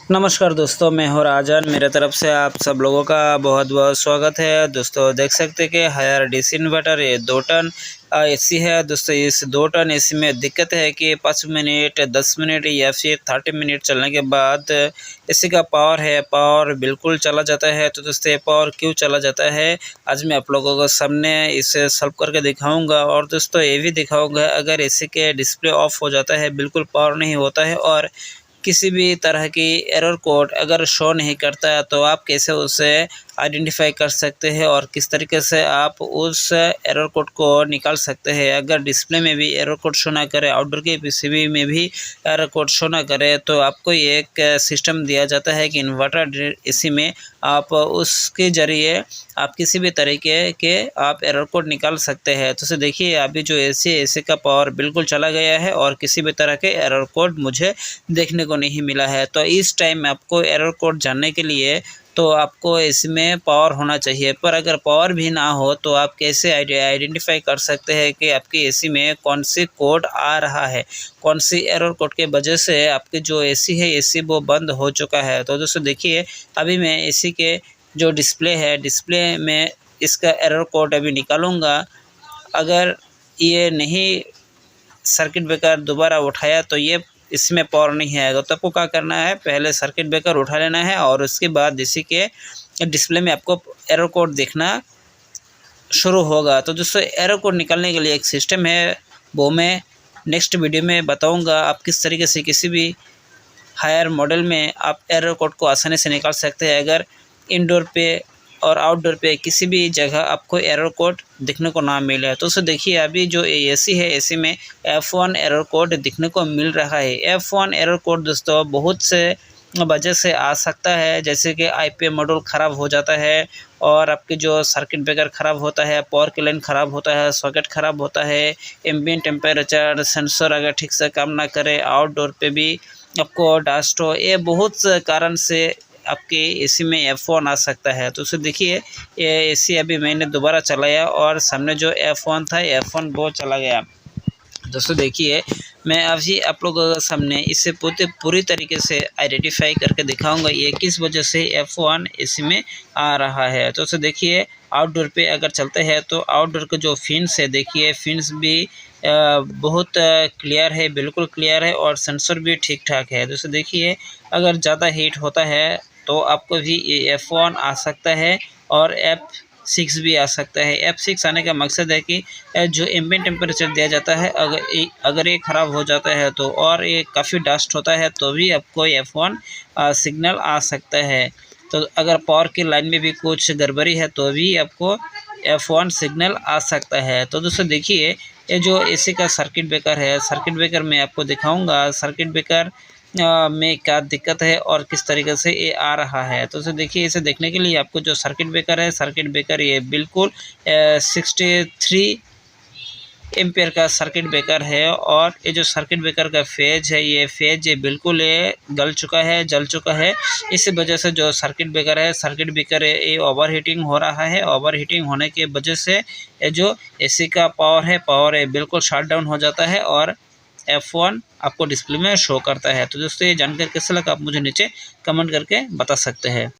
नमस्कार दोस्तों, मैं हूं राजन। मेरे तरफ से आप सब लोगों का बहुत बहुत स्वागत है। दोस्तों देख सकते हैं कि हायर डीसी इन्वर्टर ये 2 टन एसी है। दोस्तों इस 2 टन एसी में दिक्कत है कि 5 मिनट 10 मिनट या फिर 30 मिनट चलने के बाद एसी का पावर बिल्कुल चला जाता है। तो दोस्तों ये पावर क्यों चला जाता है, आज मैं आप लोगों को सामने इसे सॉल्व करके दिखाऊंगा। और दोस्तों ये भी दिखाऊंगा, अगर एसी के डिस्प्ले ऑफ हो जाता है, बिल्कुल पावर नहीं होता है और किसी भी तरह की एरर कोड अगर शो नहीं करता है, तो आप कैसे उसे आइडेंटिफाई कर सकते हैं और किस तरीके से आप उस एरर कोड को निकाल सकते हैं। अगर डिस्प्ले में भी एरर कोड शो ना करे, आउटडोर के पीसीबी में भी एरर कोड शो ना करे, तो आपको एक सिस्टम दिया जाता है कि इन्वर्टर एसी में आप उसके ज़रिए आप किसी भी तरीके के आप एरर कोड निकाल सकते हैं। तो देखिए अभी जो एसी का पावर बिल्कुल चला गया है और किसी भी तरह के एरर कोड मुझे देखने को नहीं मिला है। तो इस टाइम आपको एरर कोड जानने के लिए तो आपको इसमें पावर होना चाहिए, पर अगर पावर भी ना हो तो आप कैसे आइडेंटिफाई कर सकते हैं कि आपकी एसी में कौन सी कोड आ रहा है, कौन सी एरर कोड के वजह से आपकी जो एसी है एसी वो बंद हो चुका है। तो दोस्तों देखिए अभी मैं एसी के जो डिस्प्ले है, डिस्प्ले में इसका एरर कोड अभी निकालूंगा। अगर ये नहीं सर्किट ब्रेकर दोबारा उठाया तो ये इसमें पावर नहीं आएगा। तो आपको क्या करना है, पहले सर्किट ब्रेकर उठा लेना है और उसके बाद इसी के डिस्प्ले में आपको एरर कोड दिखना शुरू होगा। तो दोस्तों एरर कोड निकालने के लिए एक सिस्टम है, वो मैं नेक्स्ट वीडियो में बताऊंगा। आप किस तरीके से किसी भी हायर मॉडल में आप एरर कोड को आसानी से निकाल सकते हैं। अगर इंडोर पे और आउटडोर पे किसी भी जगह आपको एरर कोड दिखने को ना मिले, तो उसे देखिए अभी जो एसी है, एसी में F1 एरर कोड दिखने को मिल रहा है। F1 एरर कोड दोस्तों बहुत से वजह से आ सकता है, जैसे कि आईपीए मॉड्यूल ख़राब हो जाता है और आपके जो सर्किट ब्रेकर ख़राब होता है, पावर की लाइन ख़राब होता है, सॉकेट ख़राब होता है, एम्बिएंट टेम्परेचर सेंसर अगर ठीक से काम ना करे, आउटडोर पे भी आपको डस्ट हो, ये बहुत से कारण से आपके एसी में F1 आ सकता है। तो उसे देखिए ये एसी अभी मैंने दोबारा चलाया और सामने जो F1 था, F1 वो चला गया। दोस्तों देखिए मैं अभी आप लोगों के सामने इसे पूरी तरीके से आइडेंटिफाई करके दिखाऊंगा ये किस वजह से F1 एसी में आ रहा है। तो उसे देखिए आउटडोर पे अगर चलते हैं तो आउटडोर के जो फिन्स है, देखिए फिन्स भी बहुत क्लियर है, बिल्कुल क्लियर है और सेंसर भी ठीक ठाक है। दोस्तों देखिए अगर ज़्यादा हीट होता है तो आपको भी ये F1 आ सकता है और F6 भी आ सकता है। F6 आने का मकसद है कि जो एम्बिएंट टेम्परेचर दिया जाता है, अगर ये ख़राब हो जाता है तो और ये काफ़ी डस्ट होता है तो भी आपको F1 सिग्नल आ सकता है। तो अगर पावर की लाइन में भी कुछ गड़बड़ी है तो भी आपको F1 सिग्नल आ सकता है। तो दोस्तों देखिए ये जो एसी का सर्किट ब्रेकर है, सर्किट ब्रेकर में आपको दिखाऊंगा सर्किट ब्रेकर में क्या दिक्कत है और किस तरीके से ये आ रहा है। तो देखिए इसे देखने के लिए आपको जो सर्किट ब्रेकर है, सर्किट ब्रेकर ये बिल्कुल 63 एम्पियर का सर्किट ब्रेकर है और ये जो सर्किट ब्रेकर का फेज है, ये फेज बिल्कुल गल चुका है, जल चुका है। इस वजह से जो सर्किट ब्रेकर है, सर्किट ब्रेकर ये ओवर हीटिंग हो रहा है। ओवर हीटिंग होने की वजह से ये जो एसी का पावर है बिल्कुल शट डाउन हो जाता है और F1 आपको डिस्प्ले में शो करता है। तो दोस्तों ये जानकारी कैसा लगा आप मुझे नीचे कमेंट करके बता सकते हैं।